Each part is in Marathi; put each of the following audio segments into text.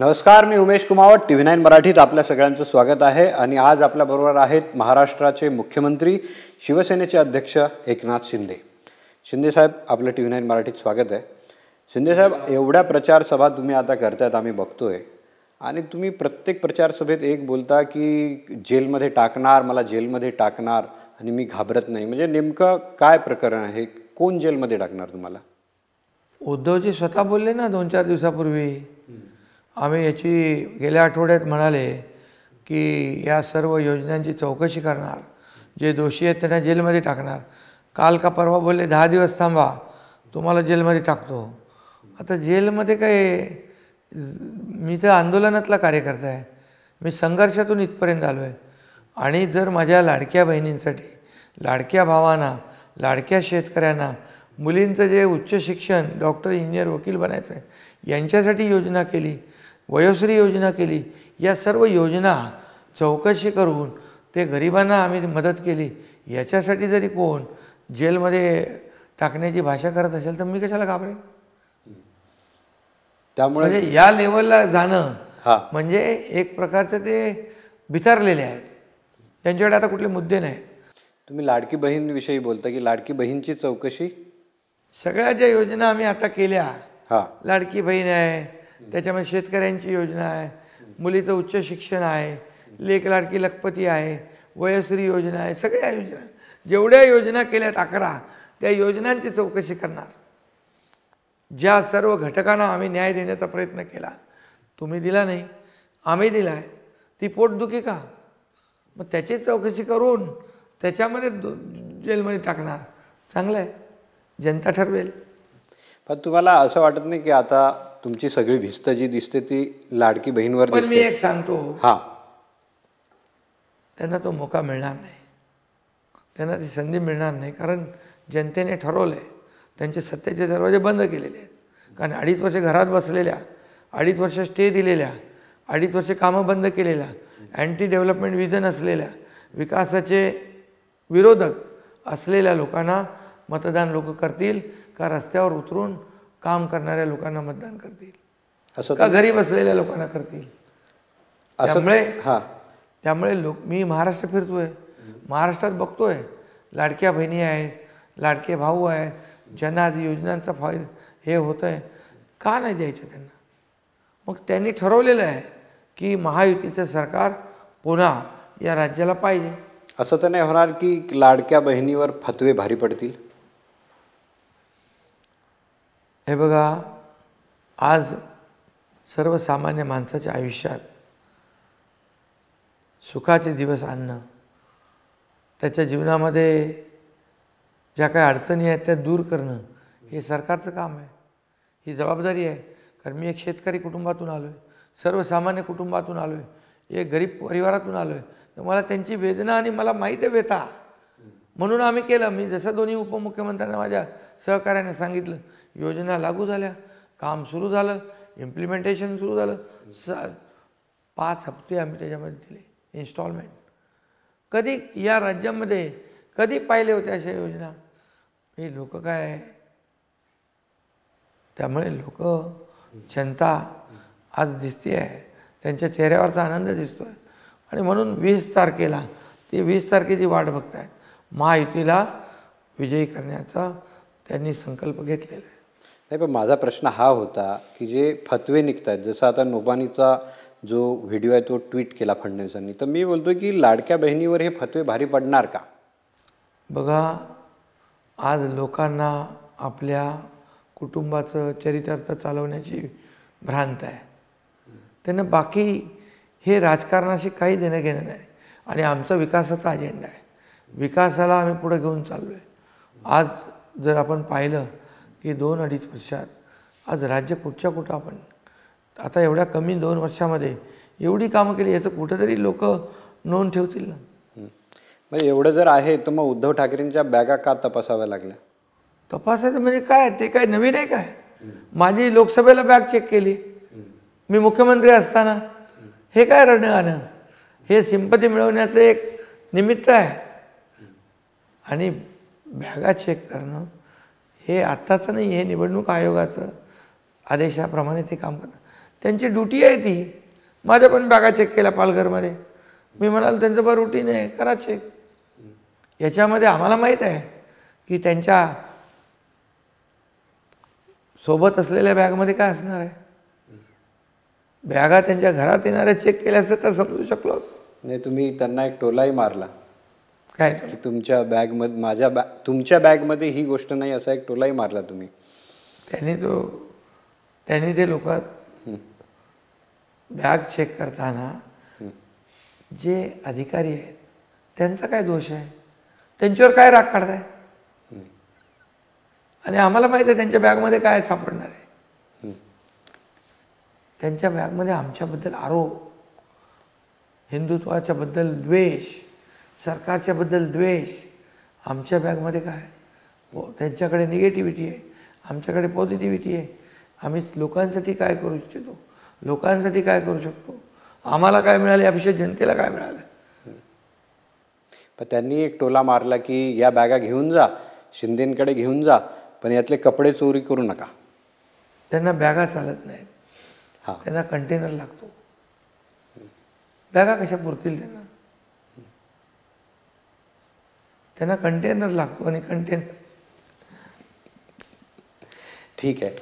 नमस्कार, मी उमेश कुमावत. TV9 मराठीत आपल्या सगळ्यांचं स्वागत आहे. आणि आज आपल्याबरोबर आहेत महाराष्ट्राचे मुख्यमंत्री, शिवसेनेचे अध्यक्ष एकनाथ शिंदे. शिंदे साहेब, आपलं TV9 मराठीत स्वागत आहे. शिंदे साहेब, एवढ्या प्रचार सभा तुम्ही आता करतायत, आम्ही बघतोय, आणि तुम्ही प्रत्येक प्रचार सभेत एक बोलता की जेलमध्ये टाकणार, मला जेलमध्ये टाकणार आणि मी घाबरत नाही. म्हणजे नेमकं काय प्रकरण आहे? कोण जेलमध्ये टाकणार तुम्हाला? उद्धवजी स्वतः बोलले ना 2-4 दिवसापूर्वी. आम्ही याची गेल्या आठवड्यात म्हणाले की या सर्व योजनांची चौकशी करणार, जे दोषी आहेत त्यांना जेलमध्ये टाकणार. काल का परवा बोलले 10 दिवस थांबा, तुम्हाला जेलमध्ये टाकतो. आता जेलमध्ये काय, मी तर आंदोलनातला कार्यकर्ता आहे, मी संघर्षातून इथपर्यंत आलो आहे. आणि जर माझ्या लाडक्या बहिणींसाठी, लाडक्या भावांना, लाडक्या शेतकऱ्यांना, मुलींचं जे उच्च शिक्षण, डॉक्टर, इंजिनियर, वकील बनायचं आहे, यांच्यासाठी योजना केली, वयोश्री योजना केली, या सर्व योजना चौकशी करून ते गरिबांना आम्ही मदत केली. याच्यासाठी जरी कोण जेलमध्ये टाकण्याची भाषा करत असेल तर मी कशाला घाबरेन? त्यामुळे म्हणजे या लेवलला जाणं म्हणजे एक प्रकारचं ते बिथरलेले आहेत, त्यांच्याकडे आता कुठले मुद्दे नाहीत. तुम्ही लाडकी बहीणविषयी बोलता की लाडकी बहीणची चौकशी? सगळ्या ज्या योजना आम्ही आता केल्या, हां, लाडकी बहीण आहे, त्याच्यामध्ये शेतकऱ्यांची योजना आहे, मुलीचं उच्च शिक्षण आहे, लेक लाडकी लखपती आहे, वयोश्री योजना आहे, सगळ्या योजना, जेवढ्या योजना केल्यात 11, त्या योजनांची चौकशी करणार. ज्या सर्व घटकांना आम्ही न्याय देण्याचा प्रयत्न केला, तुम्ही दिला नाही, आम्ही दिला आहे, ती पोटदुखी का? मग त्याची चौकशी करून त्याच्यामध्ये जेलमध्ये टाकणार. चांगलं आहे, जनता ठरवेल. पण तुम्हाला असं वाटत नाही की आता तुमची सगळी भिस्त जी दिसते ती लाडकी बहीणवर पण दिसते? मी एक सांगतो, हां, त्यांना तो मौका मिळणार नाही, त्यांना ती संधी मिळणार नाही. कारण जनतेने ठरवलं आहे, त्यांचे सत्तेचे दरवाजे बंद केलेले आहेत. कारण 2.5 वर्ष घरात बसलेल्या, 2.5 वर्ष स्टे दिलेल्या, 2.5 वर्ष कामं बंद केलेल्या, अँटी डेव्हलपमेंट विजन असलेल्या, विकासाचे विरोधक असलेल्या लोकांना मतदान लोक करतील का रस्त्यावर उतरून काम करणाऱ्या लोकांना मतदान करतील, असं का घरी बसलेल्या लोकांना करतील? हां, त्यामुळे मी महाराष्ट्र फिरतोय, महाराष्ट्रात बघतोय, लाडक्या बहिणी आहेत, लाडके भाऊ आहेत, ज्यांना आज योजनांचा फायदा हे होतं आहे, का नाही द्यायचं त्यांना? मग त्यांनी ठरवलेलं आहे की महायुतीचं सरकार पुन्हा या राज्याला पाहिजे. असं तर नाही होणार की लाडक्या बहिणीवर फतवे भारी पडतील? हे बघा, आज सर्वसामान्य माणसाच्या आयुष्यात सुखाचे दिवस आणणं, त्याच्या जीवनामध्ये ज्या काही अडचणी आहेत त्या दूर करणं, हे सरकारचं काम आहे, ही जबाबदारी आहे. कारण मी एक शेतकरी कुटुंबातून आलो आहे, सर्वसामान्य कुटुंबातून आलो आहे, एक गरीब परिवारातून आलो आहे, तर मला त्यांची वेदना आणि मला माहीत आहे व्यथा, म्हणून आम्ही केलं. मी जसं दोन्ही उपमुख्यमंत्र्यांना माझ्या सहकार्याने सांगितलं, योजना लागू झाल्या, काम सुरू झालं, इम्प्लिमेंटेशन सुरू झालं. 5 हप्ते आम्ही त्याच्यामध्ये दिले, इन्स्टॉलमेंट. कधी या राज्यामध्ये कधी पाहिले होते अशा योजना? हे लोक काय, त्यामुळे लोक, जनता आज दिसते आहे, त्यांच्या चेहऱ्यावरचा आनंद दिसतो आहे. आणि म्हणून 20 तारखेला ते 20 तारखेची वाट बघत आहेत. महायुतीला विजयी करण्याचा त्यांनी संकल्प घेतलेला आहे. नाही, पण माझा प्रश्न हा होता की जे फतवे निघत आहेत, जसं आता नोबानीचा जो व्हिडिओ आहे तो ट्विट केला फडणवीसांनी, तर मी बोलतो की लाडक्या बहिणीवर हे फतवे भारी पडणार का? बघा, आज लोकांना आपल्या कुटुंबाचं चरितार्थ चालवण्याची भ्रांत आहे. त्यांना बाकी हे राजकारणाशी काही देणं घेणं नाही. आणि आमचा विकासाचा अजेंडा आहे, विकासाला आम्ही पुढे घेऊन चाललो आहे. आज जर आपण पाहिलं की 2-2.5 वर्षात आज राज्य कुठं आपण आता एवढ्या कमी 2 वर्षामध्ये एवढी कामं केली, याचं कुठंतरी लोक नोंद ठेवतील ना. म्हणजे एवढं जर आहे तर मग उद्धव ठाकरेंच्या बॅगा का तपासाव्या लागल्या? तपासायचं म्हणजे काय, ते काय नवीन आहे काय? माझी लोकसभेला बॅग चेक केली मी मुख्यमंत्री असताना. हे काय रडणं गाणं? हे सिंपती मिळवण्याचं एक निमित्त आहे. आणि बॅगा चेक करणं हे आत्ताचं नाही, हे निवडणूक आयोगाचं आदेशाप्रमाणे ते काम करतात. त्यांची ड्युटी आहे ती. माझ्या पण बॅगा चेक केल्या पालघरमध्ये. मी म्हणाल त्यांचं बरं रुटीन आहे, करा चेक. याच्यामध्ये आम्हाला माहीत आहे की त्यांच्या सोबत असलेल्या बॅगमध्ये काय असणार आहे. बॅगा त्यांच्या घरात येणाऱ्या चेक केल्या असतं तर समजू शकलो असं. नाही, तुम्ही त्यांना एक टोलाही मारला काय की तुमच्या बॅगमध्ये तुमच्या बॅगमध्ये ही गोष्ट नाही, असा एक टोलाही मारला तुम्ही. त्यांनी ते लोक बॅग चेक करताना जे अधिकारी आहेत त्यांचा काय दोष आहे, त्यांच्यावर काय राग काढताय. आणि आम्हाला माहिती आहे त्यांच्या बॅगमध्ये काय सापडणार आहे. त्यांच्या बॅगमध्ये आमच्याबद्दल आरोप, हिंदुत्वाच्या बद्दल द्वेष, सरकारच्या बद्दल द्वेष. आमच्या बॅगमध्ये काय, त्यांच्याकडे निगेटिव्हिटी आहे, आमच्याकडे पॉझिटिव्हिटी आहे. आम्ही लोकांसाठी काय करू इच्छितो, लोकांसाठी काय करू शकतो, आम्हाला काय मिळालं यापेक्षा जनतेला काय मिळालं. पण त्यांनी एक टोला मारला की या बॅगा घेऊन जा, शिंदेंकडे घेऊन जा, पण यातले कपडे चोरी करू नका. त्यांना बॅगा चालत नाहीत, हां, त्यांना कंटेनर लागतो. बॅगा कशा पुरतील त्यांना, त्यांना कंटेनर लागतो. आणि कंटेनर ठीक आहे.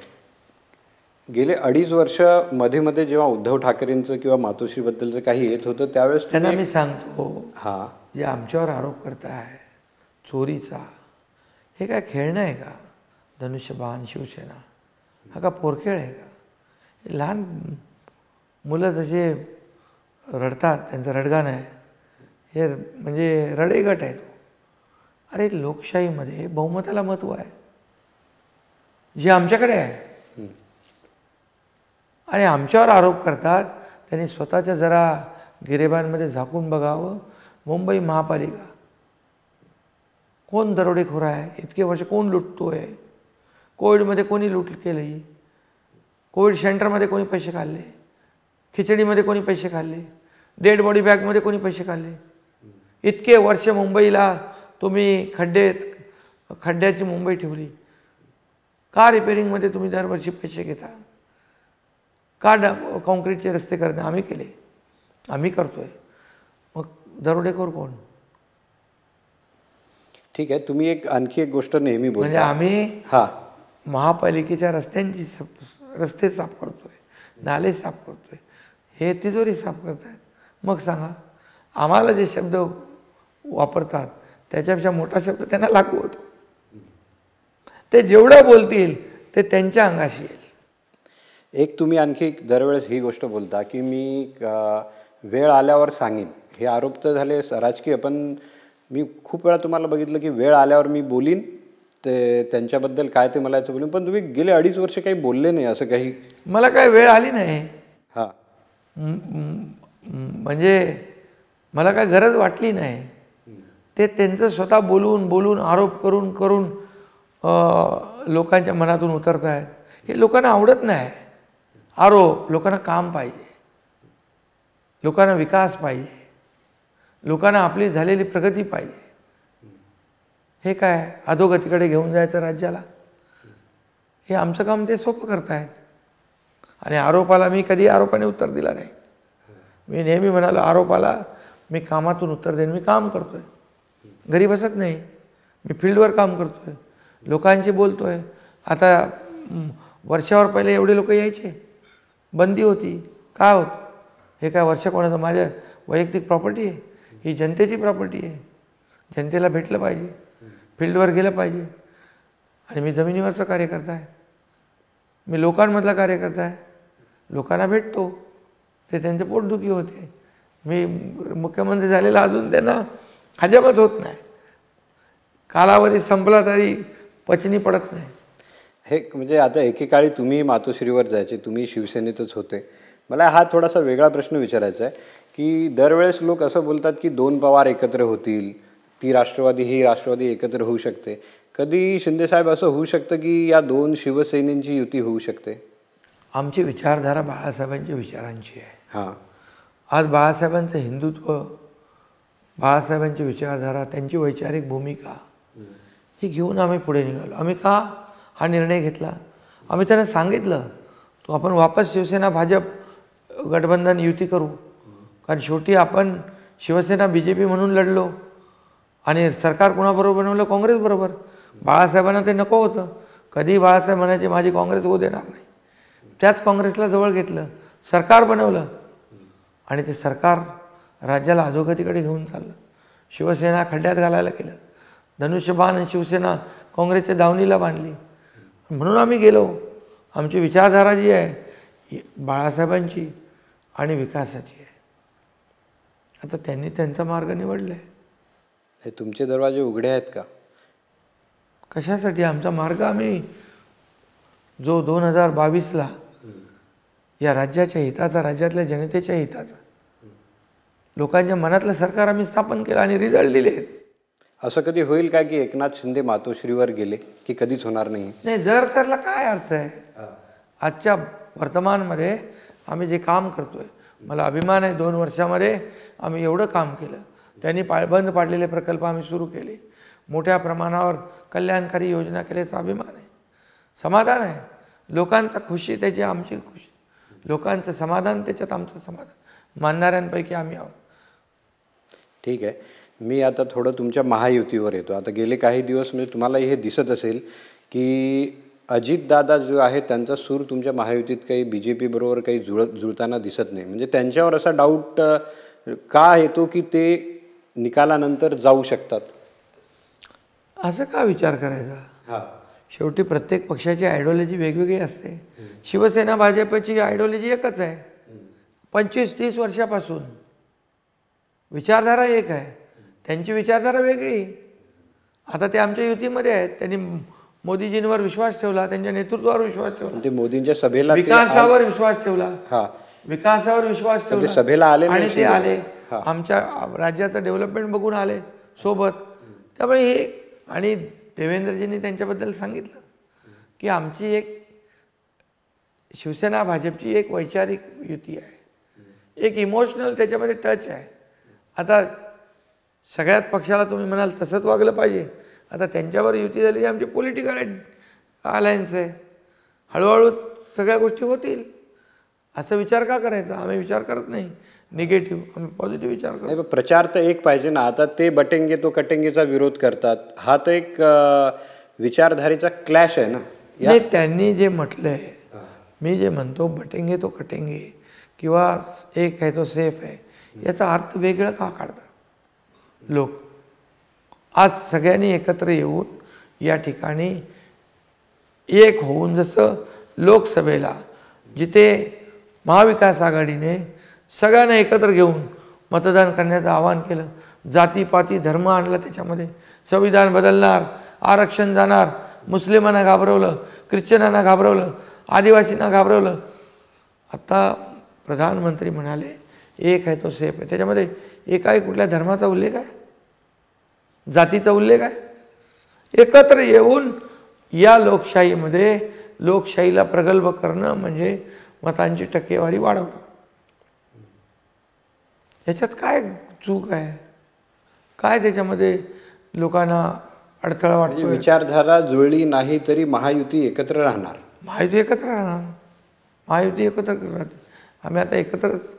गेले 2.5 वर्ष मध्ये जेव्हा उद्धव ठाकरेंचं किंवा मातोश्रीबद्दलचं काही येत होतं त्यावेळेस त्यांना मी सांगतो, हां, जे आमच्यावर आरोप करताय चोरीचा, हे काय खेळणं आहे का. धनुष्यबाण, शिवसेना हा का पोरखेळ आहे का. हे लहान मुलं जसे रडतात, त्यांचं रडगाणं आहे हे, म्हणजे रडे गट आहे तो. अरे लोकशाहीमध्ये बहुमताला महत्त्व आहे जे आमच्याकडे आहे. आणि आमच्यावर आरोप करतात, त्यांनी स्वतःच्या जरा गिरेबांमध्ये झाकून बघावं. मुंबई महापालिका कोण दरोडेखोर आहे, इतके वर्ष कोण लुटतो आहे, कोविडमध्ये कोणी लूट केली, कोविड सेंटरमध्ये कोणी पैसे काढले, खिचडीमध्ये कोणी पैसे काढले, डेड बॉडी बॅगमध्ये कोणी पैसे काढले. इतके वर्ष मुंबईला तुम्ही खड्ड्याची मुंबई ठेवली का. रिपेरिंगमध्ये तुम्ही दरवर्षी पैसे घेता का. कॉन्क्रीटचे रस्ते करणे आम्ही केले, आम्ही करतोय. मग दरोडेखोर कोण. ठीक आहे. तुम्ही आणखी एक गोष्ट नेहमी बोलता, म्हणजे आम्ही हां, महापालिकेच्या रस्ते साफ करतोय, नाले साफ करतोय, हे तिजोरी साफ करतायत. मग सांगा, आम्हाला जे शब्द वापरतात त्याच्यापेक्षा मोठा शब्द त्यांना लागू होतो. ते जेवढं बोलतील ते त्यांच्या अंगाशी येईल. एक तुम्ही आणखी दरवेळेस ही गोष्ट बोलता की मी वेळ आल्यावर सांगेन. हे आरोप तर झाले राजकीय, पण मी खूप वेळा तुम्हाला बघितलं की वेळ आल्यावर मी बोलीन, ते त्यांच्याबद्दल काय ते मला याचं बोलीन. पण तुम्ही गेले 2.5 वर्ष काही बोलले नाही असं काही. मला काय वेळ आली नाही. हां, म्हणजे मला काय गरज वाटली नाही. ते त्यांचं स्वतः बोलून आरोप करून लोकांच्या मनातून उतरत आहेत. हे लोकांना आवडत नाही. आरोप, लोकांना काम पाहिजे, लोकांना विकास पाहिजे, लोकांना आपली झालेली प्रगती पाहिजे. हे काय अधोगतीकडे घेऊन जायचं राज्याला, हे आमचं काम ते सोपं करतायत. आणि आरोपाला मी कधी आरोपाने उत्तर दिला नाही. मी नेहमी म्हणालो आरोपाला मी कामातून उत्तर देईन. मी काम करतोय, घरी बसत नाही, मी फील्डवर काम करतोय, लोकांशी बोलतोय. आता वर्षावर पहिले एवढे लोक यायचे, बंदी होती, काय होतं. हे काय वर्ष कोणाचं माझ्या वैयक्तिक प्रॉपर्टी आहे, ही जनतेची प्रॉपर्टी आहे. जनतेला भेटलं पाहिजे, फील्डवर गेलं पाहिजे. आणि मी जमिनीवरचं कार्यकर्ता आहे, मी लोकांमधला कार्यकर्ता आहे. लोकांना भेटतो, ते त्यांचे पोटदुखी होते. मी मुख्यमंत्री झालेला अजून त्यांना हजमच होत नाही. कालावधी संपला तरी पचनी पडत नाही. हे म्हणजे आता एकेकाळी तुम्ही मातोश्रीवर जायचे, तुम्ही शिवसेनेतच होते. मला हा थोडासा वेगळा प्रश्न विचारायचा आहे की दरवेळेस लोक असं बोलतात की 2 पवार एकत्र होतील, ती राष्ट्रवादी ही राष्ट्रवादी एकत्र होऊ शकते. कधी शिंदेसाहेब असं होऊ शकतं की या 2 शिवसेनेची युती होऊ शकते. आमची विचारधारा बाळासाहेबांच्या विचारांची आहे. हां, आज बाळासाहेबांचं हिंदुत्व, बाळासाहेबांची विचारधारा, त्यांची वैचारिक भूमिका ही घेऊन आम्ही पुढे निघालो. आम्ही का हा निर्णय घेतला, आम्ही त्यांना सांगितलं तो आपण वापस शिवसेना भाजप गठबंधन युती करू. कारण शेवटी आपण शिवसेना BJP म्हणून लढलो आणि सरकार कोणाबरोबर बनवलं? काँग्रेसबरोबर. बाळासाहेबांना ते नको होतं. कधी बाळासाहेब म्हणायचे माझी काँग्रेस होऊ देणार नाही. त्याच काँग्रेसला जवळ घेतलं, सरकार बनवलं आणि ते सरकार राज्याला अधोगतीकडे घेऊन चाललं. शिवसेना खड्ड्यात घालायला केलं. धनुष्यबाण आणि शिवसेना काँग्रेसच्या दावणीला बांधली. म्हणून आम्ही गेलो. आमची विचारधारा जी आहे बाळासाहेबांची आणि विकासाची आहे. आता त्यांनी त्यांचा मार्ग निवडला आहे. हे तुमचे दरवाजे उघडे आहेत का? कशासाठी? आमचा मार्ग आम्ही जो 2022ला या राज्याच्या हिताचा, राज्यातल्या जनतेच्या हिताचा, लोकांच्या मनातलं सरकार आम्ही स्थापन केलं आणि रिझल्ट दिले आहेत. असं कधी होईल का की एकनाथ शिंदे मातोश्रीवर गेले, की कधीच होणार नाही? नाही, जर तरला काय अर्थ आहे? आजच्या वर्तमानमध्ये आम्ही जे काम करतोय, मला अभिमान आहे 2 वर्षामध्ये आम्ही एवढं काम केलं. त्यांनी बंद पाडलेले प्रकल्प आम्ही सुरू केले. मोठ्या प्रमाणावर कल्याणकारी योजना केल्याचा अभिमान आहे, समाधान आहे. लोकांचा खुशी त्याची आमची खुशी, लोकांचं समाधान त्याच्यात आमचं समाधान, मानणाऱ्यांपैकी आम्ही आहोत. ठीक आहे. मी आता थोडं तुमच्या महायुतीवर येतो. आता गेले काही दिवस म्हणजे तुम्हालाही हे दिसत असेल की अजितदादा जो आहे त्यांचा सूर तुमच्या महायुतीत काही BJP बरोबर काही जुळताना दिसत नाही. म्हणजे त्यांच्यावर असा डाऊट का येतो की ते निकालानंतर जाऊ शकतात? असं का विचार करायचा? शेवटी प्रत्येक पक्षाची आयडिओलॉजी वेगवेगळी असते. शिवसेना भाजपची आयडिओलॉजी एकच आहे 25-30 वर्षापासून. विचारधारा एक आहे, त्यांची विचारधारा वेगळी. आता ते आमच्या युतीमध्ये आहेत. त्यांनी मोदीजींवर विश्वास ठेवला, त्यांच्या नेतृत्वावर विश्वास ठेवला, ते मोदींच्या सभेला विकासावर विश्वास ठेवला, विकासावर विश्वास ठेवला, सभेला आले आणि ते आले. आमच्या राज्याचं डेव्हलपमेंट बघून आले सोबत. त्यामुळे हे, आणि देवेंद्रजींनी त्यांच्याबद्दल सांगितलं की आमची एक शिवसेना भाजपची एक वैचारिक युती आहे, एक इमोशनल त्याच्यामध्ये टच आहे. आता सगळ्यात पक्षाला तुम्ही म्हणाल तसंच वागलं पाहिजे. आता त्यांच्यावर युती झाली, आमची पॉलिटिकल अलायन्स आहे. हळूहळू सगळ्या गोष्टी होतील. असं विचार का करायचा? आम्ही विचार करत नाही निगेटिव्ह, आम्ही पॉझिटिव्ह विचार करतो. प्रचार तर एक पाहिजे ना. आता ते बटेंगे तो कटेंगेचा विरोध करतात. हा तर एक विचारधारेचा क्लॅश आहे ना. नाही, त्यांनी जे म्हटलं आहे, मी जे म्हणतो बटेंगे तो कटेंगे किंवा एक आहे तो सेफ आहे, याचा अर्थ वेगळं का काढतात लोक? आज सगळ्यांनी एकत्र येऊन या ठिकाणी एक होऊन, जसं लोकसभेला जिथे महाविकास आघाडीने सगळ्यांना एकत्र घेऊन मतदान करण्याचं आवाहन केलं, जातीपाती धर्म आणला त्याच्यामध्ये, संविधान बदलणार, आरक्षण जाणार, मुस्लिमांना घाबरवलं, ख्रिश्चनांना घाबरवलं, आदिवासींना घाबरवलं. आता प्रधानमंत्री म्हणाले एक आहे तो सेफ आहे. त्याच्यामध्ये एकाही कुठल्या धर्माचा उल्लेख आहे, जातीचा उल्लेख आहे? एकत्र येऊन या लोकशाहीमध्ये लोकशाहीला प्रगल्भ करणं म्हणजे मतांची टक्केवारी वाढवणं. याच्यात काय चूक आहे? काय त्याच्यामध्ये लोकांना अडथळा वाटतो? विचारधारा जुळली नाही तरी महायुती एकत्र राहणार. महायुती एकत्र राहणार, महायुती एकत्र राहते. आम्ही आता एकत्रच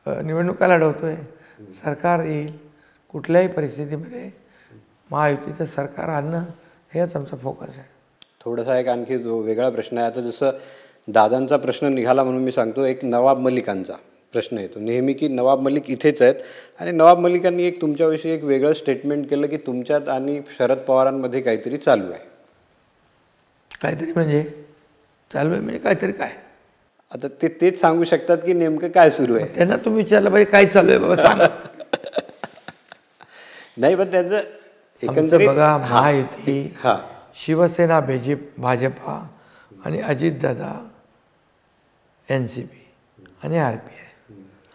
निवडणुका लढवतोय. सरकार येईल, कुठल्याही परिस्थितीमध्ये महायुतीचं सरकार आणणं हेच आमचा फोकस आहे. थोडासा एक आणखी जो वेगळा प्रश्न आहे. आता जसं दादांचा प्रश्न निघाला म्हणून मी सांगतो, एक नवाब मलिकांचा प्रश्न येतो नेहमी की नवाब मलिक इथेच आहेत, आणि नवाब मलिकांनी एक तुमच्याविषयी एक वेगळं स्टेटमेंट केलं की तुमच्यात आणि शरद पवारांमध्ये काहीतरी चालू आहे. काहीतरी म्हणजे चालू आहे म्हणजे काहीतरी काय? आता तेच सांगू शकतात की नेमकं काय सुरू आहे? त्यांना तुम्ही विचारलं पाहिजे काय चालू आहे बाबा सांग. नाही, पण त्याचं एकंदरीत बघा, महायुती, शिवसेना भाजपा आणि अजितदादा NCP आणि RPI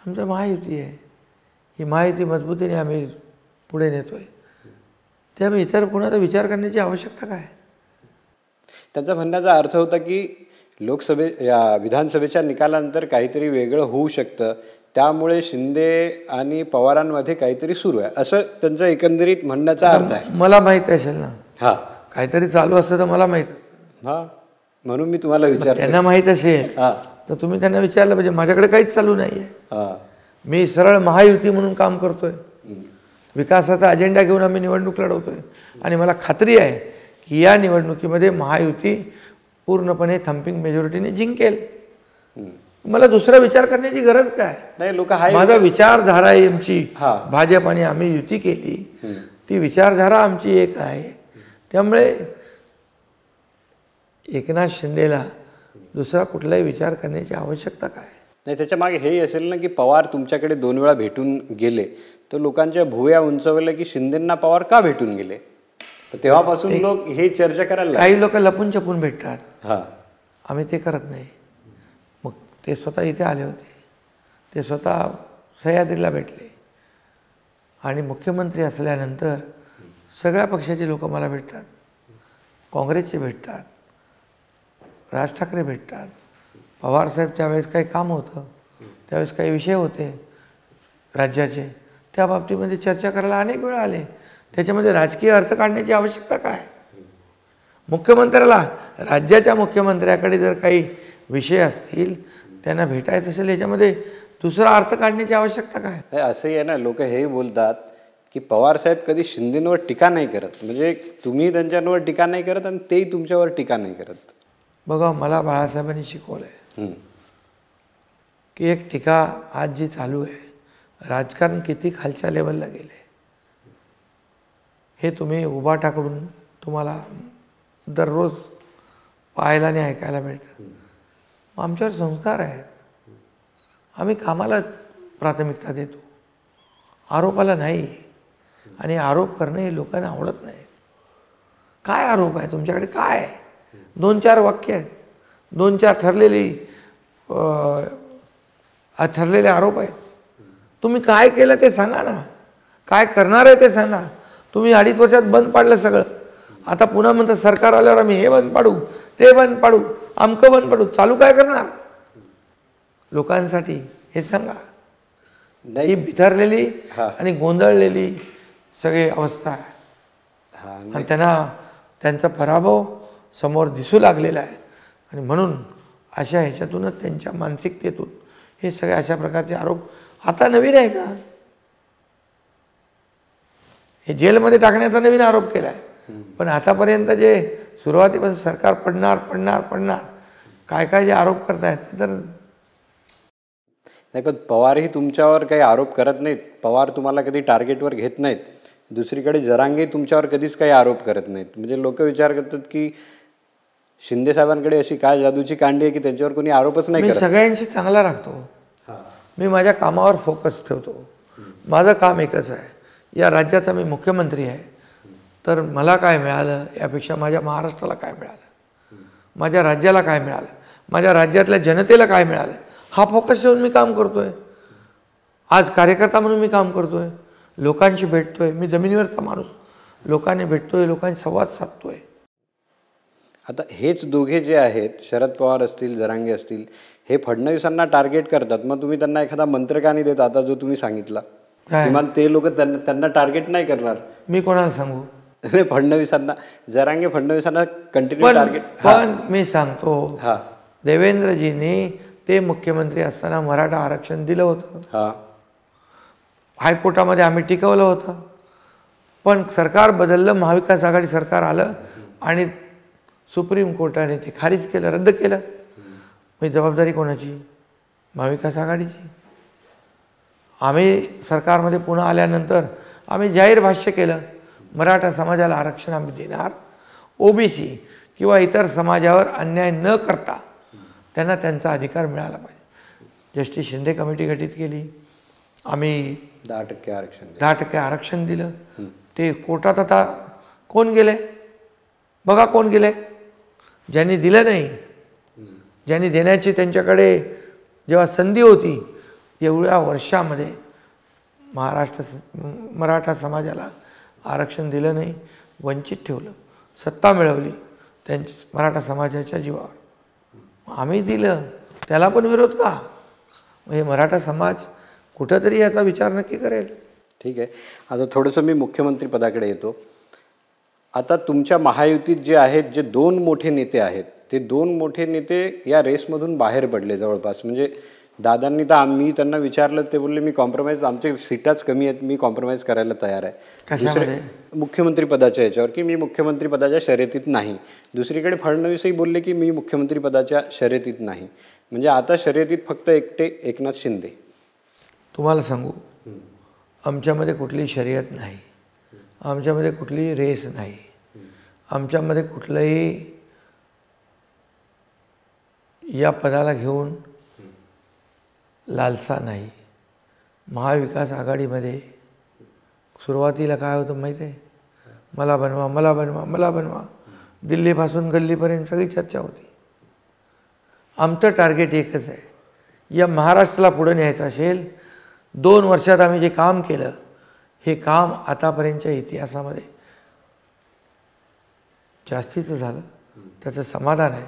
आमचं महायुती आहे. ही महायुती मजबूतीने आम्ही पुढे नेतोय. त्यामुळे इतर कोणाचा विचार करण्याची आवश्यकता काय? त्यांचा म्हणण्याचा अर्थ होता की या विधानसभेच्या निकालानंतर काहीतरी वेगळं होऊ शकतं, त्यामुळे शिंदे आणि पवारांमध्ये काहीतरी सुरू आहे, असं त्यांचं एकंदरीत म्हणण्याचा अर्थ आहे. मला माहीत असेल ना. हां, काहीतरी चालू असतं तर मला माहीत असतं. हां, म्हणून मी तुम्हाला विचारतो. त्यांना माहीत असेल हां तर तुम्ही त्यांना विचारलं पाहिजे. माझ्याकडे काहीच चालू नाही आहे. हां मी सरळ महायुती म्हणून काम करतोय. विकासाचा अजेंडा घेऊन आम्ही निवडणूक लढवतोय आणि मला खात्री आहे की या निवडणुकीमध्ये महायुती पूर्णपणे थम्पिंग मेजॉरिटीने जिंकेल. मला दुसरा विचार करण्याची गरज काय नाही. लोक माझा विचारधारा आहे आमची. हां. भाजप आणि आम्ही युती केली, ती विचारधारा आमची एक आहे. त्यामुळे एकनाथ शिंदेला दुसरा कुठलाही विचार करण्याची आवश्यकता काय. नाही, त्याच्या मागे हेही असेल ना की पवार तुमच्याकडे 2 वेळा भेटून गेले तर लोकांच्या भुवया उंचावल्या की शिंदेंना पवार का भेटून गेले. तेव्हापासून लोक हे चर्चा करायला काही लोक लपून छपून भेटतात. हां आम्ही ते करत नाही. मग ते स्वतः इथे आले होते, ते स्वतः सह्याद्रीला भेटले आणि मुख्यमंत्री असल्यानंतर सगळ्या पक्षाचे लोक मला भेटतात. काँग्रेसचे भेटतात, राज ठाकरे भेटतात, पवारसाहेब त्यावेळेस काही काम होतं, त्यावेळेस काही विषय होते राज्याचे, त्या बाबतीमध्ये चर्चा करायला अनेक वेळा आले. त्याच्यामध्ये राजकीय अर्थ काढण्याची आवश्यकता काय. मुख्यमंत्र्याला, राज्याच्या मुख्यमंत्र्याकडे जर काही विषय असतील, त्यांना भेटायचं असेल, याच्यामध्ये दुसरा अर्थ काढण्याची आवश्यकता काय. असंही आहे ना, लोक हेही बोलतात की पवारसाहेब कधी शिंदेंवर टीका नाही करत. म्हणजे तुम्ही त्यांच्यावर टीका नाही करत आणि तेही तुमच्यावर टीका नाही करत. बघा, मला बाळासाहेबांनी शिकवलं आहे की एक टीका आज जी चालू आहे, राजकारण किती खालच्या लेवलला गेले हे तुम्ही उभाटाकडून तुम्हाला दररोज पाहायला आणि ऐकायला मिळतं. आमच्यावर संस्कार आहेत. आम्ही कामाला प्राथमिकता देतो, आरोपाला नाही. आणि आरोप करणं हे लोकांना आवडत नाही. काय आरोप आहे तुमच्याकडे, काय आहे. 2-4 वाक्य आहेत, 2-4 ठरलेले आरोप आहेत. तुम्ही काय केलं ते सांगा ना, काय करणार आहे ते सांगा. तुम्ही 2.5 वर्षात बंद पाडलं सगळं, आता पुन्हा म्हणतं सरकार आल्यावर आम्ही हे बंद पाडू, ते बंद पाडू, अमकं बंद पाडू. चालू काय करणार लोकांसाठी हे सांगा. ही बिथरलेली आणि गोंधळलेली सगळी अवस्था आहे आणि त्यांचा पराभव समोर दिसू लागलेला आहे. आणि म्हणून अशा ह्याच्यातूनच, त्यांच्या मानसिकतेतून हे सगळे अशा प्रकारचे आरोप आता नवीन आहे का. हे जेलमध्ये टाकण्याचा नवीन आरोप केला आहे, पण आतापर्यंत जे सुरुवातीपासून सरकार पडणार काय काय जे आरोप करतायत ते तर नाही. पण पवारही तुमच्यावर काही आरोप करत नाहीत. पवार तुम्हाला कधी टार्गेटवर घेत नाहीत. दुसरीकडे जरांगे तुमच्यावर कधीच काही आरोप करत नाहीत. म्हणजे लोक विचार करतात की शिंदे साहेबांकडे अशी काय जादूची कांडी आहे की त्यांच्यावर कोणी आरोपच नाही करत. मी सगळ्यांशी चांगला राखतो. मी माझ्या कामावर फोकस ठेवतो. माझं काम एकच आहे, या राज्याचा मी मुख्यमंत्री आहे, तर मला काय मिळालं यापेक्षा माझ्या महाराष्ट्राला काय मिळालं, माझ्या राज्याला काय मिळालं, माझ्या राज्यातल्या जनतेला काय मिळालं, हा फोकस ठेवून मी काम करतोय. आज कार्यकर्ता म्हणून मी काम करतोय, लोकांशी भेटतोय. मी जमिनीवरचा माणूस, लोकांनी भेटतोय, लोकांशी संवाद साधतोय. आता हेच दोघे जे आहेत, शरद पवार असतील, जरांगे असतील, हे फडणवीसांना टार्गेट करतात. मग तुम्ही त्यांना एखादा मंत्र का नाही देत आता जो तुम्ही सांगितला. किमान ते लोक त्यांना टार्गेट नाही करणार. मी कोणाला सांगू. फडणवीसांना, जरांगे फडणवीसांना कंटिन्यू टार्गेट. पण मी सांगतो, देवेंद्रजींनी ते मुख्यमंत्री असताना मराठा आरक्षण दिलं होतं. हायकोर्टामध्ये आम्ही टिकवलं होतं, पण सरकार बदललं, महाविकास आघाडी सरकार आलं आणि सुप्रीम कोर्टाने ते खारिज केलं, रद्द केलं. मग जबाबदारी कोणाची, महाविकास आघाडीची. आम्ही सरकारमध्ये पुन्हा आल्यानंतर आम्ही जाहीर भाष्य केलं, मराठा समाजाला आरक्षण आम्ही देणार. ओबीसी किंवा इतर समाजावर अन्याय न करता त्यांना त्यांचा अधिकार मिळाला पाहिजे. जस्टिस शिंदे कमिटी गठीत केली, आम्ही 10% आरक्षण दिलं. ते कोर्टात आता कोण गेले बघा, कोण गेले. ज्यांनी दिलं नाही, ज्यांनी देण्याची त्यांच्याकडे जेव्हा संधी होती, एवढ्या वर्षामध्ये मराठा समाजाला आरक्षण दिलं नाही, वंचित ठेवलं, सत्ता मिळवली त्यांची मराठा समाजाच्या जीवावर. आम्ही दिलं, त्याला पण विरोध का. हे मराठा समाज कुठंतरी याचा विचार नक्की करेल. ठीक आहे. आता थोडंसं मी मुख्यमंत्री पदाकडे येतो. आता तुमच्या महायुतीत जे आहेत, जे 2 मोठे नेते आहेत, ते दोन मोठे नेते या रेसमधून बाहेर पडले जवळपास. म्हणजे दादांनी तर मी त्यांना विचारलं, ते बोलले मी कॉम्प्रोमाइज, आमचे सीटाच कमी आहेत, मी कॉम्प्रोमाइज करायला तयार आहे. कशामध्ये? मुख्यमंत्री पदाच्या याच्यावर, की मी मुख्यमंत्री पदाच्या शर्यतीत नाही. दुसरीकडे फडणवीसही बोलले की मी मुख्यमंत्री पदाच्या शर्यतीत नाही. म्हणजे आता शर्यतीत फक्त एकटे एकनाथ शिंदे. तुम्हाला सांगू, आमच्यामध्ये कुठली शर्यत नाही, आमच्यामध्ये कुठली रेस नाही, आमच्यामध्ये कुठलंही या पदाला घेऊन लालसा नाही. महाविकास आघाडीमध्ये सुरुवातीला काय होतं माहिती आहे? मला बनवा, मला बनवा, मला बनवा. दिल्लीपासून गल्लीपर्यंत सगळी चर्चा होती. आमचं टार्गेट एकच आहे, या महाराष्ट्राला पुढे न्यायचं असेल. 2 वर्षात आम्ही जे काम केलं, हे काम आतापर्यंतच्या इतिहासामध्ये जास्तीचं झालं, त्याचं समाधान आहे.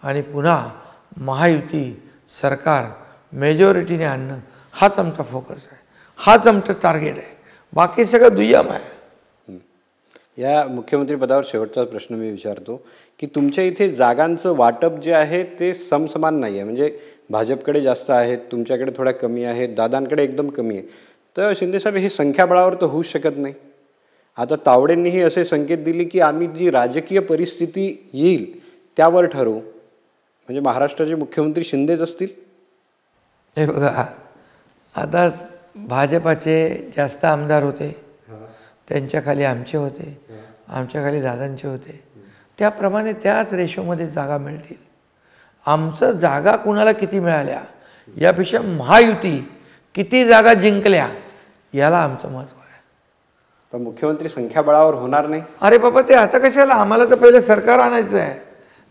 आणि पुन्हा महायुती सरकार मेजॉरिटीने आणणं हाच आमचा फोकस आहे, हाच आमचं टार्गेट आहे. बाकी सगळं दुय्यम आहे. या मुख्यमंत्री पदावर शेवटचा प्रश्न मी विचारतो की तुमच्या इथे जागांचं वाटप जे आहे ते समसमान नाही आहे. म्हणजे भाजपकडे जास्त आहेत, तुमच्याकडे थोड्या कमी आहेत, दादांकडे एकदम कमी आहे. तर शिंदेसाहेब, हे संख्याबळावर तर होऊच शकत नाही. आता तावडेंनीही असे संकेत दिले की आम्ही जी राजकीय परिस्थिती येईल त्यावर ठरवू. म्हणजे महाराष्ट्राचे मुख्यमंत्री शिंदेच असतील. हे बघा, आता भाजपाचे जास्त आमदार होते, त्यांच्याखाली आमचे होते, आमच्याखाली दादांचे होते. त्याप्रमाणे त्याच रेशोमध्ये जागा मिळतील. आमचं जागा कुणाला किती मिळाल्या यापेक्षा महायुती किती जागा जिंकल्या याला आमचं महत्त्व आहे. पण मुख्यमंत्री संख्याबळावर होणार नाही. अरे बाबा, ते आता कशाला? आम्हाला तर पहिले सरकार आणायचं आहे,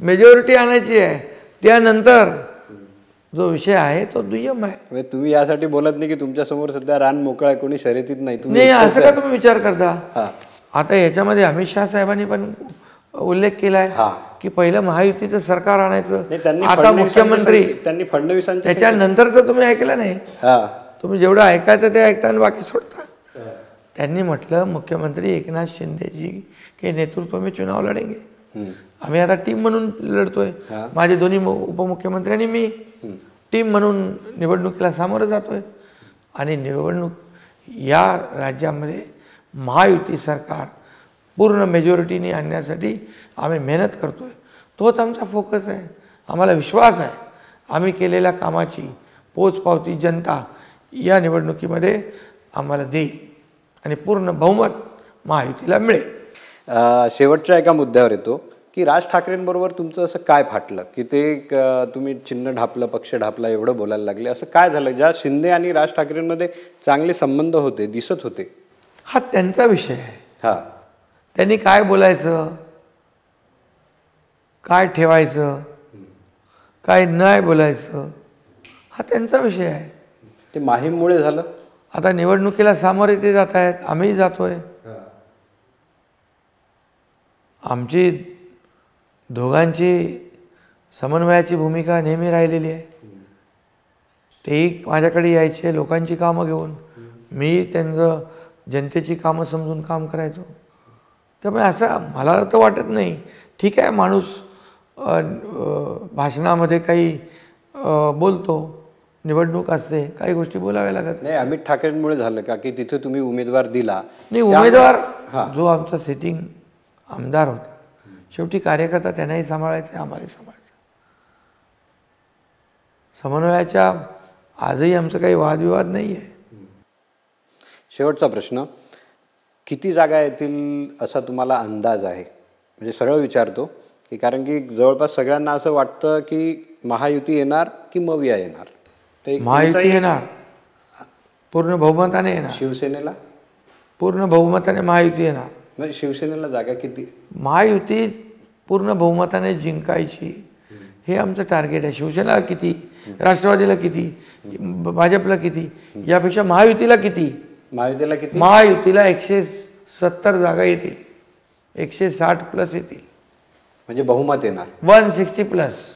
मेजॉरिटी आणायची आहे, त्यानंतर जो विषय आहे तो दुय्यम आहे. तुम्ही यासाठी बोलत नाही की तुमच्यासमोर सध्या रान मोकळं आहे, कोणी शर्यतीत नाही. नाही, असं का तुम्ही विचार करता? आता याच्यामध्ये अमित शहा साहेबांनी पण उल्लेख केला आहे की पहिलं महायुतीचं सरकार आणायचं. आता मुख्यमंत्री त्यांनी फडणवीसांच्या, त्याच्यानंतरचं तुम्ही ऐकलं नाही. तुम्ही जेवढं ऐकायचं ते ऐकता आणि बाकी सोडता. त्यांनी म्हटलं मुख्यमंत्री एकनाथ शिंदेजी के नेतृत्व में चुनाव लढेंगे. आम्ही आता टीम म्हणून लढतोय. माझे दोन्ही उपमुख्यमंत्री आणि मी टीम म्हणून निवडणुकीला सामोरं जातोय. आणि निवडणूक या राज्यामध्ये महायुती सरकार पूर्ण मेजॉरिटीने आणण्यासाठी आम्ही मेहनत करतोय. तोच आमचा फोकस आहे. आम्हाला विश्वास आहे आम्ही केलेल्या कामाची पोचपावती जनता या निवडणुकीमध्ये आम्हाला देईल आणि पूर्ण बहुमत महायुतीला मिळेल. शेवटच्या एका मुद्द्यावर येतो की राज ठाकरेंबरोबर तुमचं असं काय फाटलं की ते तुम्ही चिन्ह ढापलं, पक्ष ढापला, एवढं बोलायला लागले? असं काय झालं ज्या शिंदे आणि राज ठाकरेंमध्ये चांगले संबंध होते, दिसत होते? हा त्यांचा विषय आहे. त्यांनी काय बोलायचं, काय ठेवायचं, काय नाही बोलायचं, हा त्यांचा विषय आहे. ते माहीममुळे झालं. आता निवडणुकीला सामोरे ते जात आहेत, आम्ही जातोय. आमची दोघांची समन्वयाची भूमिका नेहमी राहिलेली आहे. तेही माझ्याकडे यायचे लोकांची कामं घेऊन, मी त्यांचं जनतेची कामं समजून काम करायचो. त्यामुळे असं मला तर वाटत नाही. ठीक आहे, माणूस भाषणामध्ये काही बोलतो, निवडणूक असते, काही गोष्टी बोलाव्या लागत नाही. अमित ठाकरेंमुळे झालं का की तिथे तुम्ही उमेदवार दिला? नाही, उमेदवार जो आमचा सिटिंग आमदार होता, शेवटी कार्यकर्ता त्यांनाही सांभाळायचे, आम्हालाही सांभाळायचं. समन्वयाच्या आजही आमचं काही वादविवाद नाही आहे. शेवटचा प्रश्न, किती जागा येतील असा तुम्हाला अंदाज आहे? म्हणजे सरळ विचारतो की कारण की जवळपास सगळ्यांना असं वाटतं की महायुती येणार की मविया येणार. महायुती येणार, पूर्ण बहुमताने येणार. शिवसेनेला पूर्ण बहुमताने महायुती येणार. म्हणजे शिवसेनेला जागा किती? महायुती पूर्ण बहुमताने जिंकायची हे आमचं टार्गेट आहे. शिवसेनेला किती, राष्ट्रवादीला किती, भाजपला किती, यापेक्षा महायुतीला किती? महायुतीला किती? महायुतीला 170 जागा येतील, 160 प्लस येतील. म्हणजे बहुमत येणार 160+.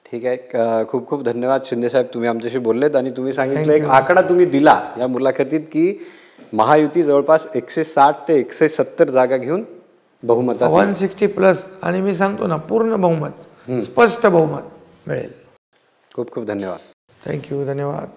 ठीक आहे. खूप खूप धन्यवाद शिंदेसाहेब, तुम्ही आमच्याशी बोललेत आणि तुम्ही सांगितलं एक आकडा तुम्ही दिला या मुलाखतीत की महायुती जवळपास 160 ते 170 जागा घेऊन बहुमतात 160+. आणि मी सांगतो ना, पूर्ण बहुमत. स्पष्ट बहुमत मिळेल. खूप खूप धन्यवाद. थँक्यू. धन्यवाद.